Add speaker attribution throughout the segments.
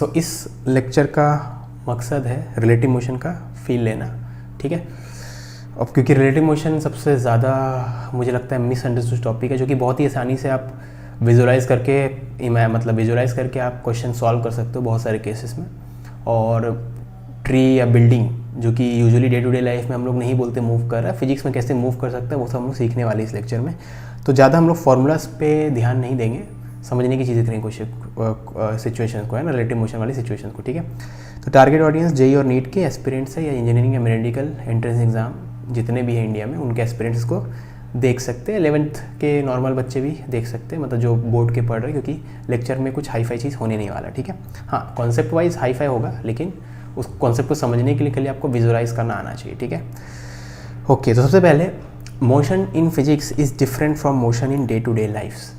Speaker 1: तो इस लेक्चर का मकसद है रिलेटिव मोशन का फील लेना, ठीक है। अब क्योंकि रिलेटिव मोशन सबसे ज़्यादा मुझे लगता है मिसअंडरस्टूड टॉपिक है, जो कि बहुत ही आसानी से आप विजुलाइज़ करके आप क्वेश्चन सॉल्व कर सकते हो बहुत सारे केसेस में। और ट्री या बिल्डिंग जो कि usually day to day life में हम लोग नहीं बोलते मूव कर रहा है, फिजिक्स में कैसे मूव कर सकता है वो सब हम लोग सीखने वाले इस लेक्चर में। तो ज़्यादा हम लोग फॉर्मूलाज पे ध्यान नहीं देंगे, समझने की चीज़ें करेंगे कुछ सिचुएशन को, है ना, रिलेटिव मोशन वाली सिचुएशन को, ठीक है। तो टारगेट ऑडियंस जेई और नीट के एस्पिरेंट्स है, या इंजीनियरिंग या मेडिकल एंट्रेंस एग्जाम जितने भी हैं इंडिया में उनके एस्पिरेंट्स को देख सकते हैं। 11th के नॉर्मल बच्चे भी देख सकते हैं, मतलब जो बोर्ड के पढ़ रहे हैं, क्योंकि लेक्चर में कुछ हाई फाई चीज़ होने नहीं वाला, ठीक है। हाँ, कॉन्सेप्ट वाइज हाई फाई होगा, लेकिन उस कॉन्सेप्ट को समझने के लिए आपको विजुअलाइज करना आना चाहिए, ठीक है। ओके, तो सबसे पहले motion in physics is different from motion in day to day lifes,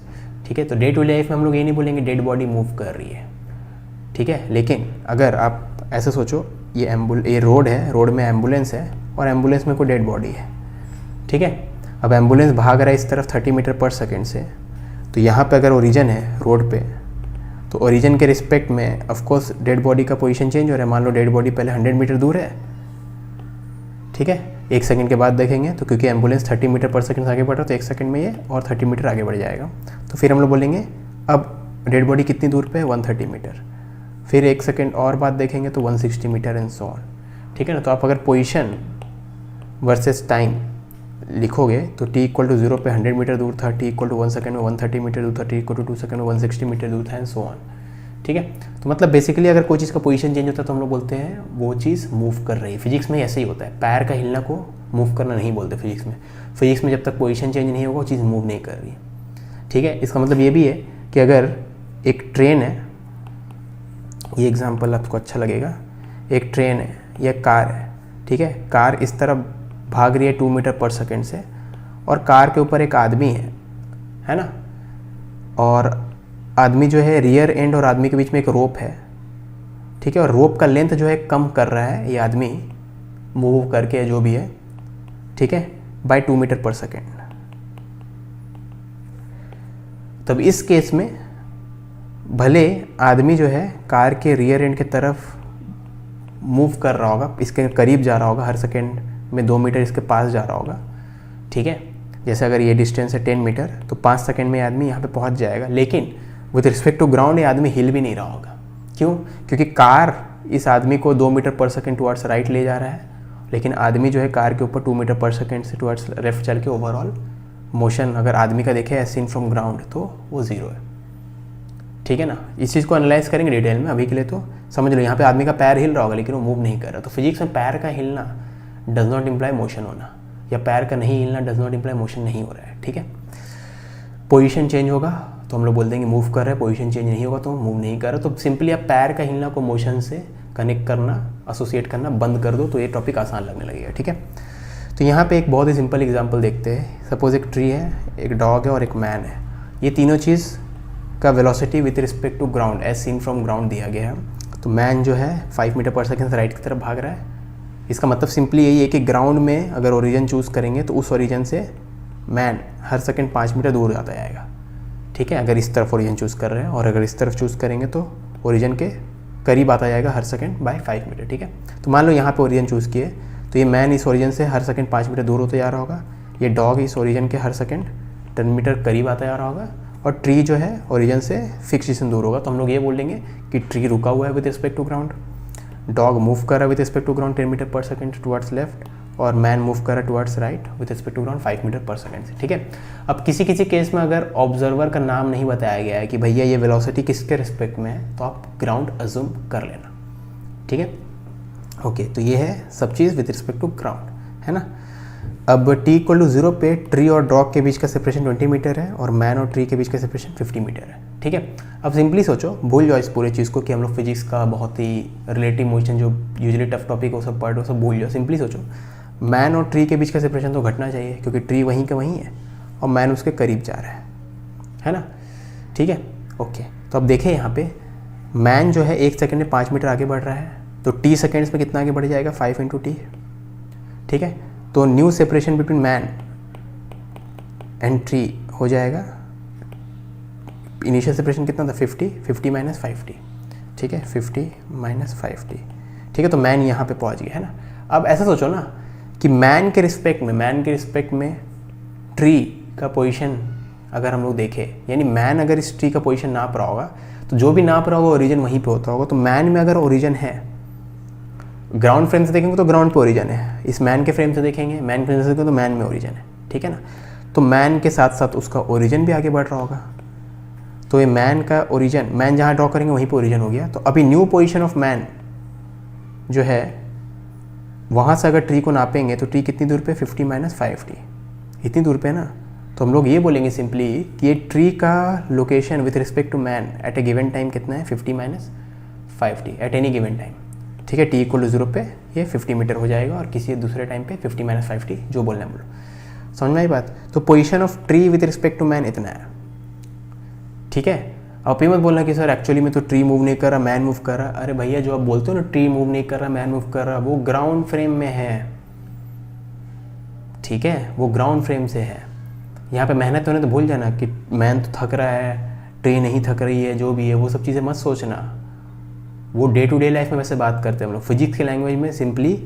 Speaker 1: ठीक है। तो डे टू डे लाइफ में हम लोग ये नहीं बोलेंगे डेड बॉडी मूव कर रही है, ठीक है। लेकिन अगर आप ऐसे सोचो, ये रोड है, रोड में एम्बुलेंस है और एम्बुलेंस में कोई डेड बॉडी है, ठीक है। अब एम्बुलेंस भाग रहा है इस तरफ 30 मीटर पर सेकेंड से, तो यहाँ पे अगर ओरिजिन है रोड पे, तो ओरिजिन के रिस्पेक्ट में ऑफ कोर्स डेड बॉडी का पोजीशन चेंज हो रहा है। मान लो डेड बॉडी पहले 100 मीटर दूर है, ठीक है, 1 सेकंड के बाद देखेंगे तो क्योंकि एम्बुलेंस 30 मीटर पर सेकंड आगे बढ़ रहा है, तो 1 सेकंड में ये और 30 मीटर आगे बढ़ जाएगा। तो फिर हम लोग बोलेंगे अब डेड बॉडी कितनी दूर पे है, 130 मीटर। फिर 1 सेकंड और बाद देखेंगे तो 160 मीटर एंड सो ऑन, ठीक है ना। तो आप अगर पोजीशन वर्सेस टाइम लिखोगे तो t = 0 पे 100 मीटर दूर था, t = 1 सेकंड में 130 मीटर दूर था, t = 2 सेकंड में 160 मीटर दूर था एंड सो ऑन, ठीक है। तो मतलब बेसिकली अगर कोई चीज़ का पोजीशन चेंज होता है तो हम लोग बोलते हैं वो चीज़ मूव कर रही है। फिजिक्स में ऐसे ही होता है, पैर का हिलना को मूव करना नहीं बोलते फिजिक्स में। फिजिक्स में जब तक पोजीशन चेंज नहीं होगा वो चीज़ मूव नहीं कर रही है, ठीक है। इसका मतलब ये भी है कि अगर एक ट्रेन है, ये एग्जाम्पल आपको अच्छा लगेगा, एक ट्रेन है या कार है, ठीक है। कार इस तरफ भाग रही है 2 मीटर पर सेकेंड से, और कार के ऊपर एक आदमी है ना, और आदमी जो है रियर एंड और आदमी के बीच में एक रोप है, ठीक है। और रोप का लेंथ जो है कम कर रहा है ये आदमी मूव करके, जो भी है, ठीक है, बाय 2 मीटर पर सेकेंड। तब इस केस में भले आदमी जो है कार के रियर एंड के तरफ मूव कर रहा होगा, इसके करीब जा रहा होगा, हर सेकेंड में 2 मीटर इसके पास जा रहा होगा, ठीक है। जैसे अगर ये डिस्टेंस है 10 मीटर तो 5 सेकेंड में आदमी यहाँ पे पहुँच जाएगा, लेकिन विथ रिस्पेक्ट टू ग्राउंड ये आदमी हिल भी नहीं रहा होगा। क्यों? क्योंकि कार इस आदमी को 2 metre per second towards right ले जा रहा है, लेकिन आदमी जो है कार के ऊपर 2 मीटर पर सेकेंड से टुवर्ड्स लेफ्ट चल के ओवरऑल मोशन अगर आदमी का देखें एज सीन फ्रॉम ग्राउंड तो वो 0 है, ठीक है ना। इस चीज़ को एनालाइज करेंगे डिटेल में, अभी के लिए तो समझ लो यहाँ पे आदमी का पैर हिल रहा होगा लेकिन वो मूव नहीं कर रहा। तो फिजिक्स में पैर का हिलना डज नॉट इम्प्लाई मोशन होना, या पैर का नहीं हिलना डज नॉट इम्प्लाई मोशन नहीं हो रहा है, ठीक है। पोजीशन चेंज होगा तो हम लोग बोल देंगे मूव कर रहा है, पोजीशन चेंज नहीं होगा तो मूव नहीं कर रहा। तो सिंपली आप पैर का हिलना को मोशन से कनेक्ट करना, एसोसिएट करना बंद कर दो तो ये टॉपिक आसान लगने लगेगा, ठीक है। तो यहाँ पे एक बहुत ही सिंपल एग्जांपल देखते हैं। सपोज एक ट्री है, एक डॉग है और एक मैन है। ये तीनों चीज़ का velocity with respect to ground as seen from ground दिया गया है। तो मैन जो है 5 मीटर पर सेकेंड से राइट की तरफ भाग रहा है। इसका मतलब सिंपली यही है कि ग्राउंड में अगर ओरिजिन चूज़ करेंगे तो उस ओरिजिन से मैन हर सेकंड 5 मीटर दूर जाता जाएगा, ठीक है। अगर इस तरफ ओरिजिन चूज़ कर रहे हैं, और अगर इस तरफ चूज़ करेंगे तो ओरिजिन के करीब आता जाएगा हर सेकंड बाय 5 मीटर, ठीक है। तो मान लो यहाँ पे ओरिजिन चूज़ किए तो ये मैन इस ओरिजिन से हर सेकंड 5 मीटर दूर होता जा रहा होगा, ये डॉग इस ओरिजिन के हर सेकंड 10 मीटर करीब आता जा रहा होगा, और ट्री जो है ओरिजिन से फिक्स डिस्टेंस दूर होगा। तो हम लोग ये बोल देंगे कि ट्री रुका हुआ है with respect to ground, dog move कर रहा है with respect to ground 10 metre per second towards left, और मैन मूव कर रहा है towards right with respect to ground 5 metre per second से, ठीक है। अब किसी किसी केस में अगर ऑब्जर्वर का नाम नहीं बताया गया है कि भैया ये वेलोसिटी किसके रिस्पेक्ट में है, तो आप ग्राउंड अज्यूम कर लेना, ठीक है। ओके, तो ये है सब चीज़ विद रिस्पेक्ट टू ग्राउंड, है ना। अब t = 0 पे ट्री और डॉग के बीच का सेपरेशन 20 मीटर है, और मैन और ट्री के बीच का सेपरेशन 50 मीटर है, ठीक है। अब सिंपली सोचो, भूल जाओ इस पूरे चीज़ को कि हम लोग फिजिक्स का बहुत ही रिलेटिव मोशन जो यूजुअली टफ टॉपिक हो सब पढ़ लो, सब भूल जाओ। सिंपली सोचो, मैन और ट्री के बीच का सेपरेशन तो घटना चाहिए, क्योंकि ट्री वहीं का वहीं है और मैन उसके करीब जा रहा है ना, ठीक है। ओके, तो अब देखें यहाँ पे मैन जो है 1 सेकंड में 5 मीटर आगे बढ़ रहा है, तो t सेकेंड्स में कितना आगे बढ़ जाएगा, 5 × t, ठीक है। तो new separation between man and tree हो जाएगा, इनिशियल सेपरेशन कितना था 50, 50 - 50, ठीक है, 50 माइनस 5t, ठीक है। तो मैन यहाँ पे पहुँच गया है ना। अब ऐसा सोचो ना कि मैन के रिस्पेक्ट में ट्री का पोजीशन अगर हम लोग देखें, यानी मैन अगर इस ट्री का पोजीशन नाप रहा होगा तो जो भी नाप रहा होगा ओरिजिन वहीं पे होता होगा। तो मैन में अगर ओरिजिन है, ग्राउंड फ्रेम से देखेंगे तो ग्राउंड पे ओरिजिन है, इस मैन के फ्रेम से देखेंगे, मैन फ्रेम से देखेंगे तो मैन में ओरिजिन है, ठीक है ना। तो मैन के साथ साथ उसका ओरिजिन भी आगे बढ़ रहा होगा। तो ये मैन का ओरिजिन, मैन जहाँ ड्रॉ करेंगे वहीं पे ओरिजिन हो गया। तो अभी न्यू पोजीशन ऑफ मैन जो है वहाँ से अगर ट्री को नापेंगे तो ट्री कितनी दूर पे, 50 माइनस 5t, इतनी दूर पे है ना। तो हम लोग ये बोलेंगे सिंपली कि ये ट्री का location with respect to man at a given time कितना है, 50 minus 5t at any given time, ठीक है। t = 0 पे ये 50 मीटर हो जाएगा और किसी दूसरे टाइम पे 50 माइनस 5t जो बोलना है बोलो। समझ में आई बात। तो position of tree with respect to man इतना है, ठीक है। अब ये मत बोलना कि सर एक्चुअली में तो ट्री मूव नहीं कर रहा, मैन मूव कर रहा। अरे भैया जो आप बोलते हो ना ट्री मूव नहीं कर रहा, मैन मूव कर रहा, वो ग्राउंड फ्रेम में है, ठीक है, वो ग्राउंड फ्रेम से है। यहाँ पे मेहनत होने तो भूल जाना कि मैन तो थक रहा है, ट्री नहीं थक रही है, जो भी है वो सब चीज़ें मत सोचना। वो डे टू डे लाइफ में वैसे बात करते हैं हम लोग। फिजिक्स की लैंग्वेज में सिंपली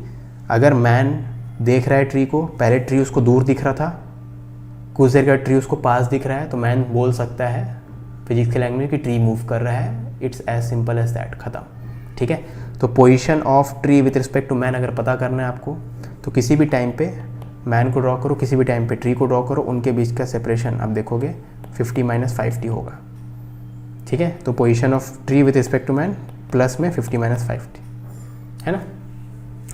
Speaker 1: अगर मैन देख रहा है ट्री को, पहले ट्री उसको दूर दिख रहा था, कुछ देर का ट्री उसको पास दिख रहा है, तो मैन बोल सकता है फिजिक्स की लैंग्वेज कि ट्री मूव कर रहा है। It's as simple as that, ख़त्म, ठीक है। तो position of tree with respect to man अगर पता करना है आपको तो किसी भी टाइम पे मैन को ड्रॉ करो, किसी भी टाइम पे ट्री को ड्रॉ करो, उनके बीच का सेपरेशन आप देखोगे 50 माइनस 5t होगा, ठीक है। तो position of tree with respect to man plus में 50 माइनस 5t है ना।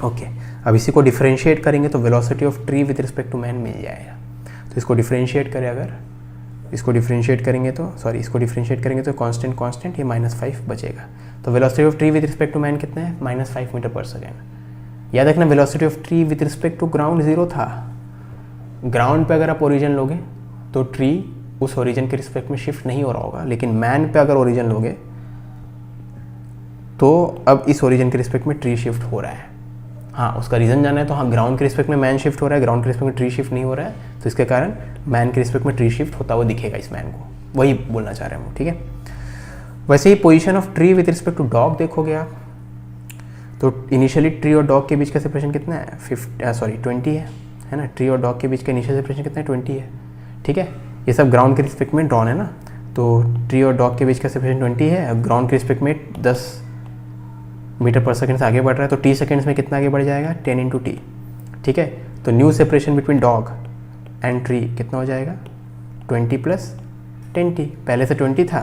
Speaker 1: ओके, अब इसी को डिफ्रेंशिएट करेंगे तो velocity of tree with respect to man मिल जाएगा। तो इसको डिफ्रेंशिएट करें, अगर इसको डिफ्रेंशिएट करेंगे तो कांस्टेंट ये -5 बचेगा। तो velocity of tree with respect to man कितना है, -5 मीटर पर सेकेंड। याद रखना velocity of tree with respect to ground 0 था। ग्राउंड पे अगर आप ओरिजिन लोगे तो ट्री उस ओरिजिन के रिस्पेक्ट में शिफ्ट नहीं हो रहा होगा, लेकिन मैन पे अगर ओरिजिन लोगे तो अब इस ओरिजिन के रिस्पेक्ट में ट्री शिफ्ट हो रहा है। हाँ, उसका रीज़न जाना है तो हाँ, ग्राउंड के रिस्पेक्ट में मैन शिफ्ट हो रहा है, ग्राउंड के रिस्पेक्ट में ट्री शिफ्ट नहीं हो रहा है, तो इसके कारण मैन के रिस्पेक्ट में ट्री शिफ्ट होता हुआ दिखेगा इस मैन को, वही बोलना चाह रहे हैं हम, ठीक है। वैसे ही position of tree with respect to dog देखोगे आप तो इनिशियली ट्री और डॉग के बीच का सेपरेशन कितना है, 20 है ना। ट्री और डॉग के बीच का इनिशियल सेपरेशन कितना है, 20 है, ठीक है। ये सब ग्राउंड के रिस्पेक्ट में ड्रॉन है ना, तो ट्री और डॉग के बीच का सेपरेशन 20 है। अब ग्राउंड के रिस्पेक्ट में 10 मीटर पर सेकेंड से आगे बढ़ रहा है, तो t सेकेंड्स में कितना आगे बढ़ जाएगा, 10 × t, ठीक है। तो new separation between dog and tree कितना हो जाएगा, 20 + 10t। पहले से 20 था,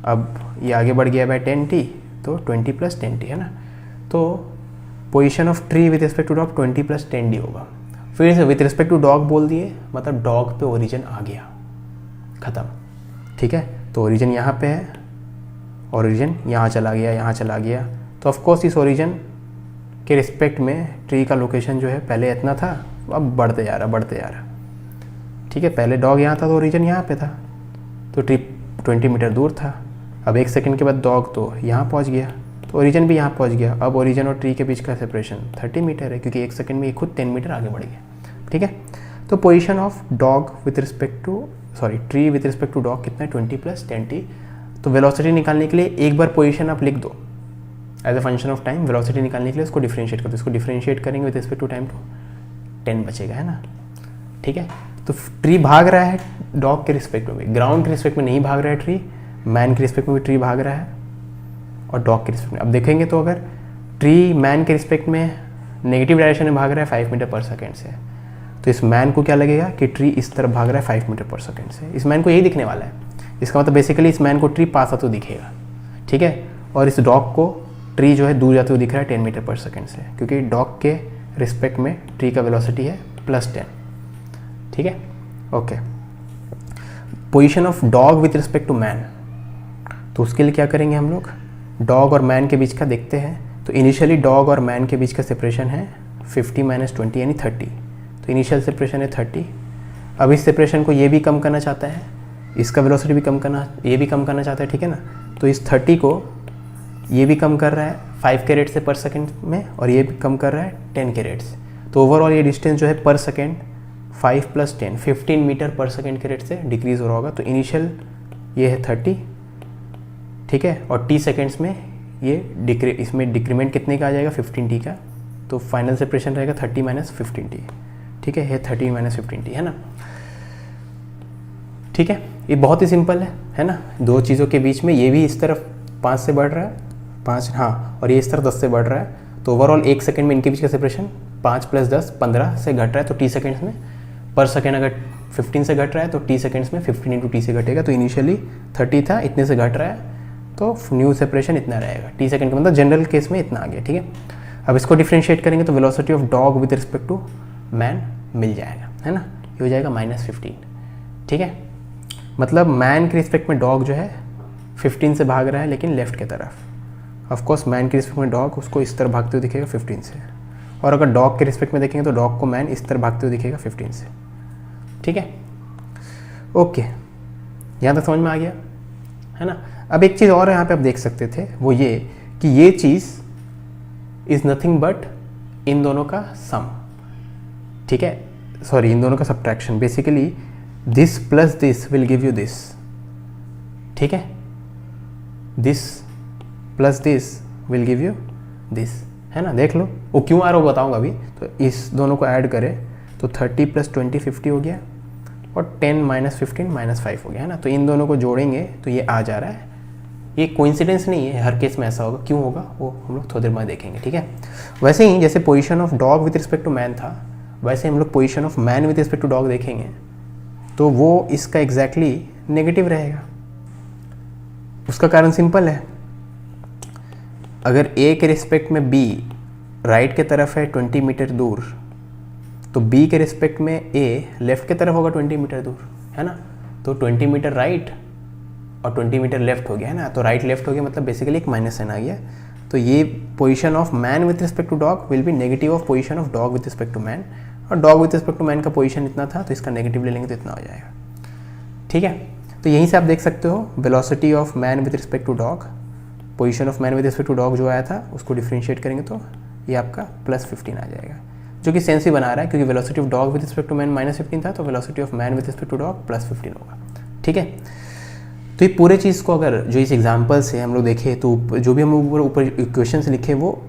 Speaker 1: अब ये आगे बढ़ गया बाय 10t, तो 20 + 10t है ना। तो position of tree with respect to dog 20 + 10t होगा। फिर से विथ रिस्पेक्ट टू डॉग बोल दिए, मतलब डॉग पे ओरिजिन आ गया, ख़त्म, ठीक है। तो ओरिजिन यहाँ पे है, ओरिजिन यहाँ चला गया, यहाँ चला गया, तो ऑफकोर्स इस ओरिजिन के रिस्पेक्ट में ट्री का लोकेशन जो है पहले इतना था, अब बढ़ते जा रहा, ठीक है। पहले डॉग यहाँ था तो ओरिजिन यहाँ पे था, तो ट्री 20 मीटर दूर था। अब 1 सेकंड के बाद डॉग तो यहाँ पहुँच गया, तो ओरिजिन भी यहाँ पहुँच गया। अब ओरिजिन और ट्री के बीच का सेपरेशन 30 मीटर है, क्योंकि 1 सेकंड में ये खुद 10 मीटर आगे बढ़ गया, ठीक है। तो position of dog with respect to tree with respect to dog कितना है, 20 + 10t। तो वेलोसिटी निकालने के लिए एक बार पोजीशन आप लिख दो as a function of time. Velocity निकालने के लिए उसको डिफरेंशिएट कर दो, इसको डिफरेंशिएट करेंगे विद रिस्पेक्ट टू टाइम तो 10 बचेगा, है ना, ठीक है। तो ट्री भाग रहा है डॉग के रिस्पेक्ट में, ग्राउंड के रिस्पेक्ट में नहीं भाग रहा है ट्री, मैन के रिस्पेक्ट में भी ट्री भाग रहा है और डॉग के रिस्पेक्ट में। अब देखेंगे तो अगर ट्री मैन के रिस्पेक्ट में नेगेटिव डायरेक्शन में भाग रहा है 5 मीटर पर सेकेंड से, तो इस मैन को क्या लगेगा कि ट्री इस तरफ भाग रहा है 5 मीटर पर सेकेंड से। इस मैन को यही दिखने वाला है, इसका मतलब बेसिकली इस मैन को ट्री पास आता तो दिखेगा, ठीक है। और इस डॉग को ट्री जो है दूर जाते हुए दिख रहा है 10 मीटर पर सेकेंड से, क्योंकि डॉग के रिस्पेक्ट में ट्री का वेलोसिटी है +10, ठीक है। Okay, position of dog with respect to man, तो उसके लिए क्या करेंगे हम लोग, डॉग और मैन के बीच का देखते हैं। तो इनिशियली डॉग और मैन के बीच का सेपरेशन है 50 - 20 यानी 30, तो इनिशियल सेपरेशन है 30। अब इस सेपरेशन को ये भी कम करना चाहता है, इसका वेलोसिटी भी कम करना, ये भी कम करना चाहता है, ठीक है ना। तो इस 30 को ये भी कम कर रहा है 5 कैरेट से पर सेकेंड में, और ये भी कम कर रहा है 10 कैरेट से। तो ओवरऑल ये डिस्टेंस जो है पर सेकेंड 5 + 10 15 मीटर पर सेकेंड के रेट से डिक्रीज़ हो रहा होगा। तो इनिशियल ये है 30, ठीक है, और t सेकेंड्स में ये इसमें डिक्रीमेंट कितने का आ जाएगा 15t का, तो फाइनल सेपरेशन रहेगा 30 माइनस 15t, ठीक है, ये 30 माइनस 15t है ना। ठीक है, ये बहुत ही सिंपल है ना। दो चीज़ों के बीच में ये भी इस तरफ 5 से बढ़ रहा है, 5 हाँ, और ये इस तरफ 10 से बढ़ रहा है, तो ओवरऑल 1 सेकंड में इनके बीच का सेपरेशन 5 + 10 15 से घट रहा है, तो t सेकेंड्स में पर सेकेंड अगर 15 से घट रहा है तो t सेकेंड्स में 15 × t से घटेगा। तो इनिशियली 30 था, इतने से घट रहा है, तो न्यू सेपरेशन इतना रहेगा, t सेकेंड का मतलब जनरल केस में इतना आ गया। ठीक है, अब इसको डिफ्रेंशिएट करेंगे तो velocity of dog with respect to man मिल जाएगा, है ना, ये हो जाएगा -15। ठीक है, मतलब मैन के रिस्पेक्ट में डॉग जो है 15 से भाग रहा है लेकिन लेफ्ट की तरफ। ऑफकोर्स मैन के रिस्पेक्ट में डॉग उसको इस तरह भागते हुए दिखेगा 15 से, और अगर डॉग के रिस्पेक्ट में देखेंगे तो डॉग को मैन इस तरह भागते हुए दिखेगा 15 से। ठीक है, ओके, यहाँ तक समझ में आ गया है ना। अब एक चीज़ और यहाँ पे आप देख सकते थे, वो ये कि ये चीज़ इज़ नथिंग बट इन दोनों का सम। ठीक है, सॉरी, इन दोनों का subtraction. Basically this plus this will give you this. ठीक है, this plus this will give you this, है ना। देख लो वो क्यों आ रहा हो बताऊंगा अभी। तो इस दोनों को ऐड करें तो 30 + 20 50 हो गया, और 10 - 15 -5 हो गया, है ना। तो इन दोनों को जोड़ेंगे तो ये आ जा रहा है। ये कोइंसिडेंस नहीं है, हर केस में ऐसा होगा। क्यों होगा वो हम लोग थोड़ी देर बाद देखेंगे। ठीक है, वैसे ही जैसे position of dog with respect to man था, वैसे हम लोग position of man with respect to dog देखेंगे तो वो इसका एग्जैक्टली नेगेटिव रहेगा। उसका कारण सिंपल है, अगर ए के रिस्पेक्ट में बी राइट के तरफ है 20 मीटर दूर, तो बी के रिस्पेक्ट में ए लेफ्ट के तरफ होगा 20 मीटर दूर, है ना। तो 20 मीटर राइट और 20 मीटर लेफ्ट हो गया, है ना। तो राइट लेफ्ट हो गया, मतलब बेसिकली एक माइनस साइन आ गया। तो ये position of man with respect to dog will be negative of position of dog with respect to man, और dog with respect to man का पोजीशन इतना था तो इसका नेगेटिव ले लेंगे तो इतना हो जाएगा। ठीक है, तो यहीं से आप देख सकते हो velocity of man with respect to dog, position of man with respect to dog जो आया था उसको डिफ्रेंशिएट करेंगे तो ये आपका +15 आ जाएगा, जो कि सेंस ही बना रहा है क्योंकि velocity of dog with respect to man -15 था, तो velocity of man with respect to dog +15 होगा। ठीक है, तो ये पूरे चीज़ को अगर जो इस एग्जाम्पल से हम लोग देखें तो जो भी हम लोग ऊपर इक्वेशंस लिखे वो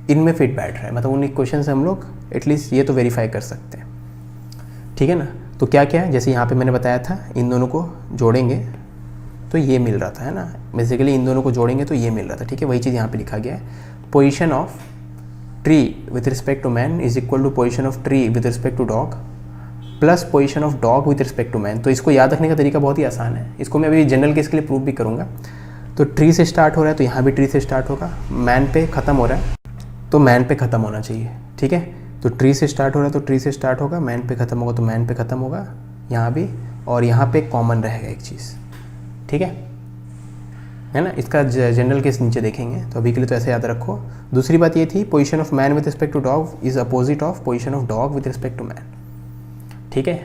Speaker 1: इनमें फिट बैठ रहा है, मतलब उन इक्वेशन से हम लोग एटलीस्ट ये तो वेरीफाई कर सकते हैं। ठीक है ना, तो क्या क्या है, जैसे यहाँ पे मैंने बताया था इन दोनों को जोड़ेंगे तो ये मिल रहा था, है ना। बेसिकली इन दोनों को जोड़ेंगे तो ये मिल रहा था। ठीक है, वही चीज़ यहाँ पे लिखा गया है, position of tree with respect to man is equal to position of tree with respect to dog plus position of dog with respect to man. तो इसको याद रखने का तरीका बहुत ही आसान है, इसको मैं अभी जनरल केस के लिए प्रूव भी करूँगा। तो ट्री से स्टार्ट हो रहा है तो यहाँ भी ट्री से स्टार्ट होगा, मैन पे ख़त्म हो रहा है तो मैन पे ख़त्म होना चाहिए। ठीक है, तो ट्री से स्टार्ट हो रहा है तो ट्री से स्टार्ट होगा, मैन पे ख़त्म होगा तो मैन पे ख़त्म होगा यहाँ भी, और यहाँ पे कॉमन रहेगा एक चीज़। ठीक है ना, इसका जनरल केस नीचे देखेंगे, तो अभी के लिए तो ऐसे याद रखो। दूसरी बात ये थी position of man with respect to dog is opposite of position of dog with respect to man. ठीक है,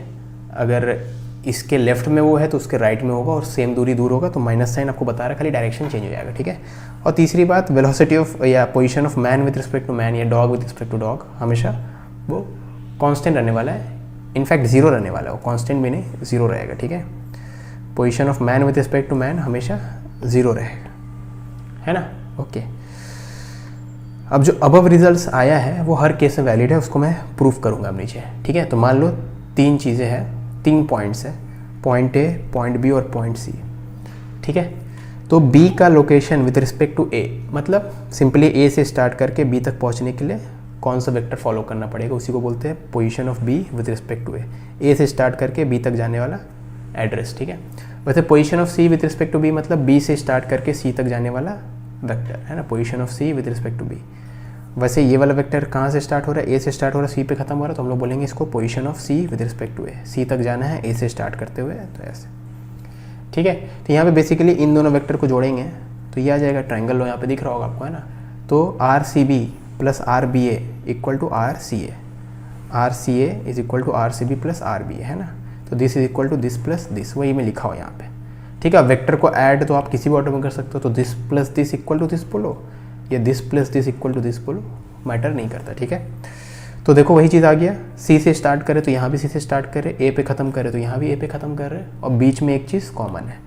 Speaker 1: अगर इसके लेफ्ट में वो है तो उसके राइट में होगा, और सेम दूरी दूर होगा तो माइनस साइन आपको बता रहा है, खाली डायरेक्शन चेंज हो जाएगा। ठीक है, और तीसरी बात वेलोसिटी ऑफ या position of man with respect to man या dog with respect to dog हमेशा वो कांस्टेंट रहने वाला है, इनफैक्ट जीरो रहने वाला है, वो कांस्टेंट भी नहीं जीरो रहेगा। ठीक है, position of man with respect to man हमेशा जीरो रहेगा, है ना। ओके, अब जो अबव रिजल्ट्स आया है वो हर केस में वैलिड है, उसको मैं प्रूफ करूँगा अब नीचे। ठीक है, तो मान लो 3 चीज़ें हैं, 3 पॉइंट्स हैं, पॉइंट ए, पॉइंट बी और पॉइंट सी। ठीक है, तो बी का लोकेशन विद रिस्पेक्ट टू ए, मतलब सिंपली ए से स्टार्ट करके बी तक पहुंचने के लिए कौन सा वेक्टर फॉलो करना पड़ेगा, उसी को बोलते हैं position of B with respect to A से स्टार्ट करके बी तक जाने वाला एड्रेस। ठीक है, वैसे position of C with respect to B मतलब बी से स्टार्ट करके सी तक जाने वाला वेक्टर, है ना, position of C with respect to B. वैसे ये वाला वेक्टर कहाँ से स्टार्ट हो रहा है, ए से स्टार्ट हो रहा है, सी पे खत्म हो रहा है, तो हम लोग बोलेंगे इसको position of C with respect to A, C तक जाना है ए से स्टार्ट करते हुए, तो ऐसे। ठीक है, तो यहाँ पे बेसिकली इन दोनों वेक्टर को जोड़ेंगे तो ये आ जाएगा ट्रायंगल, यहाँ पे दिख रहा होगा आपको, है ना। तो R C B plus R B A equal to R C A, R C A is equal to R C B plus R B A, है ना। तो this is equal to this plus this, वही मैं लिखा हो यहाँ पे। ठीक है, वेक्टर को ऐड तो आप किसी भी ऑर्डर में कर सकते हो, तो this plus this equal to this बोलो या this plus this equal to this बोलो, मैटर नहीं करता। ठीक है, तो देखो वही चीज़ आ गया, सी से स्टार्ट करे तो यहाँ भी सी से स्टार्ट करे, ए पे ख़त्म करे तो यहाँ भी ए पे ख़त्म कर रहे, और बीच में एक चीज़ कॉमन है,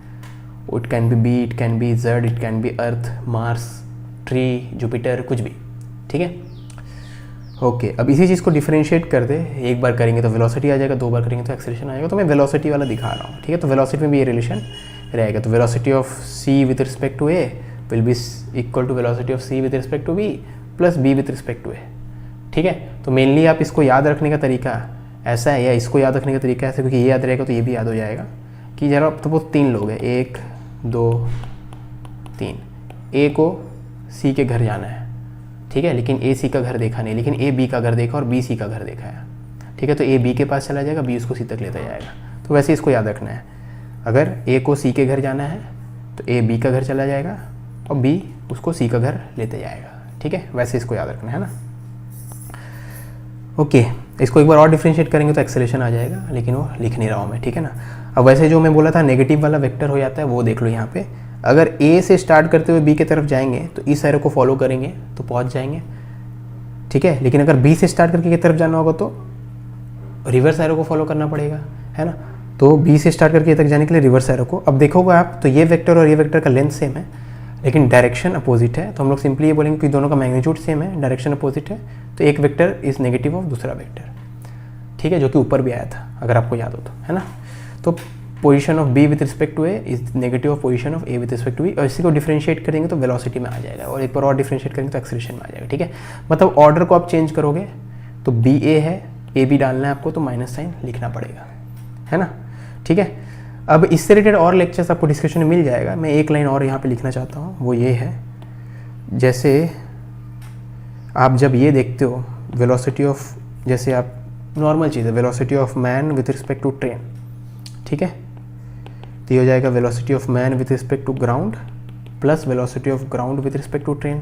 Speaker 1: it can be B, it can be Z, it can be Earth, Mars, tree, Jupiter, कुछ भी, ठीक है। ओके, अब इसी चीज़ को डिफरेंशिएट कर दे, एक बार करेंगे तो वेलोसिटी आ जाएगा, दो बार करेंगे तो एक्सेलरेशन आएगा। तो मैं वेलोसिटी वाला दिखा रहा हूँ, ठीक है। तो वेलोसिटी में भी ये रिलेशन रहेगा। तो velocity of C with respect to A will be equal to velocity of C with respect to B plus B with respect to A, ठीक है। तो मेनली आप इसको याद रखने का तरीका ऐसा है, या इसको याद रखने का तरीका ऐसा, क्योंकि ये याद रहेगा तो ये भी याद हो जाएगा कि जरा तो वो 3 लोग हैं, 1 2 3, ए को सी के घर जाना है, ठीक है, लेकिन ए सी का घर देखा नहीं, लेकिन ए बी का घर देखा और बी सी का घर देखा है, ठीक है। तो ए बी के पास चला जाएगा, बी उसको सी तक लेता जाएगा। तो वैसे इसको याद रखना है, अगर ए को सी के घर जाना है तो ए बी का घर चला जाएगा और बी उसको सी का घर लेते जाएगा, ठीक है। वैसे इसको याद रखना है ना। ओके, इसको एक बार और डिफरेंशिएट करेंगे तो एक्सेलरेशन आ जाएगा, लेकिन वो लिख नहीं रहा हूँ मैं, ठीक है ना। अब वैसे जो मैं बोला था नेगेटिव वाला वेक्टर हो जाता है, वो देख लो यहाँ पे। अगर ए से स्टार्ट करते हुए बी की तरफ जाएंगे तो इस एरो को फॉलो करेंगे तो पहुँच जाएंगे, ठीक है। लेकिन अगर बी से स्टार्ट करके की तरफ जाना होगा तो रिवर्स एरो को फॉलो करना पड़ेगा, है ना। तो बी से स्टार्ट करके तक जाने के लिए रिवर्स एरो को, अब देखोगे आप तो ये वेक्टर और ये वेक्टर का लेंथ सेम है लेकिन डायरेक्शन अपोजिट है। तो हम लोग सिंपली ये बोलेंगे कि दोनों का मैग्नीट्यूड सेम है, डायरेक्शन अपोजिट है, तो एक वेक्टर इज नेगेटिव ऑफ दूसरा वेक्टर, ठीक है, जो कि ऊपर भी आया था अगर आपको याद हो तो, है ना। तो position of B with respect to A is negative of position of A with respect to B, और इसी को डिफरेंशिएट करेंगे तो वेलोसिटी में आ जाएगा, और एक बार और डिफरेंशिएट करेंगे तो एक्सेलरेशन में आ जाएगा, ठीक है। मतलब ऑर्डर को आप चेंज करोगे तो बी ए है, ए बी डालना है आपको, तो माइनस साइन लिखना पड़ेगा, है ना, ठीक है। अब इससे रिलेटेड और लेक्चर्स आपको डिस्कशन में मिल जाएगा। मैं एक लाइन और यहाँ पे लिखना चाहता हूँ, वो ये है, जैसे आप जब ये देखते हो वेलोसिटी ऑफ, जैसे आप नॉर्मल चीज़ है velocity of man with respect to train, ठीक है, तो ये हो जाएगा velocity of man with respect to ground plus velocity of ground with respect to train,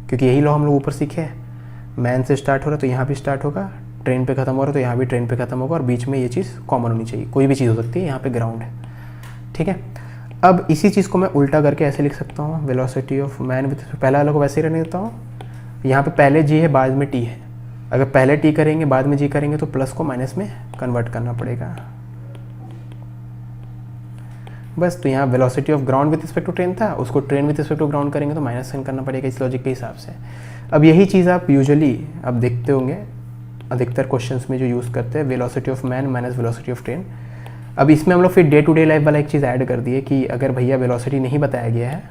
Speaker 1: क्योंकि यही लॉ हम लोग ऊपर सीखे हैं। मैन से स्टार्ट हो रहा है तो यहाँ भी स्टार्ट होगा, ट्रेन पे खत्म हो रहा है तो यहाँ भी ट्रेन पे खत्म होगा, और बीच में ये चीज़ कॉमन होनी चाहिए, कोई भी चीज़ हो सकती है, यहाँ पे ग्राउंड है, ठीक है। अब इसी चीज़ को मैं उल्टा करके ऐसे लिख सकता हूँ, वेलोसिटी ऑफ मैन विथ, पहला वाला को वैसे ही रहने देता हूँ, यहाँ पे पहले जी है बाद में टी है, अगर पहले टी करेंगे बाद में जी करेंगे तो प्लस को माइनस में कन्वर्ट करना पड़ेगा बस। तो यहाँ velocity of ground with respect to train था, उसको train with respect to ground करेंगे तो माइनस साइन करना पड़ेगा, इस लॉजिक के हिसाब से। अब यही चीज़ आप यूजुअली आप देखते होंगे अधिकतर क्वेश्चंस में जो यूज़ करते हैं, velocity of man minus velocity of train. अब इसमें हम लोग फिर डे टू डे लाइफ वाला एक चीज़ ऐड कर दिए कि अगर भैया वेलोसिटी नहीं बताया गया है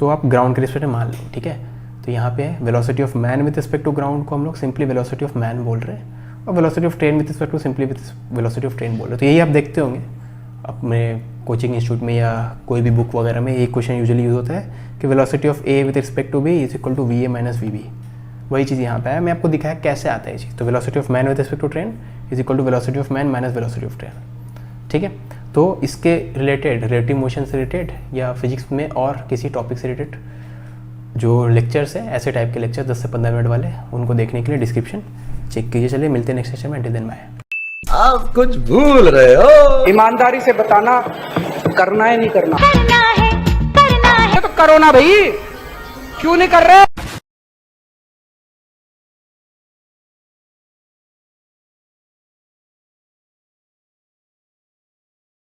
Speaker 1: तो आप ग्राउंड के रिस्पेक्ट में मान लो, ठीक है। तो यहाँ पे velocity of man with respect to ground को हम लोग सिंपली वेलोसिटी ऑफ मैन बोल रहे हैं, और velocity of train with respect to simply with velocity of train बोल रहे हैं। तो यही आप देखते होंगे अपने कोचिंग इंस्टीट्यूट में या कोई भी बुक वगैरह में, एक क्वेश्चन यूजुअली यूज होता है कि velocity of A with respect to B is equal to V A minus V B. वही चीज़ यहाँ पे है, मैं आपको दिखाया कैसे आता है ये चीज़। तो velocity of man with respect to train is equal to velocity of man minus velocity of train, ठीक है। तो इसके रिलेटेड रिलेटिव मोशन से रिलेटेड या फिजिक्स में और किसी टॉपिक से रिलेटेड जो लेक्चर्स है, ऐसे टाइप के लेक्चर 10 से 15 मिनट वाले, उनको देखने के लिए डिस्क्रिप्शन चेक कीजिए। चलिए मिलते हैं नेक्स्ट सेशन में, अंटिल देन बाय।
Speaker 2: आप कुछ भूल रहे हो।
Speaker 3: ईमानदारी से बताना, करना है नहीं करना,
Speaker 4: करना है
Speaker 3: तो करो ना भाई, क्यों नहीं कर रहे।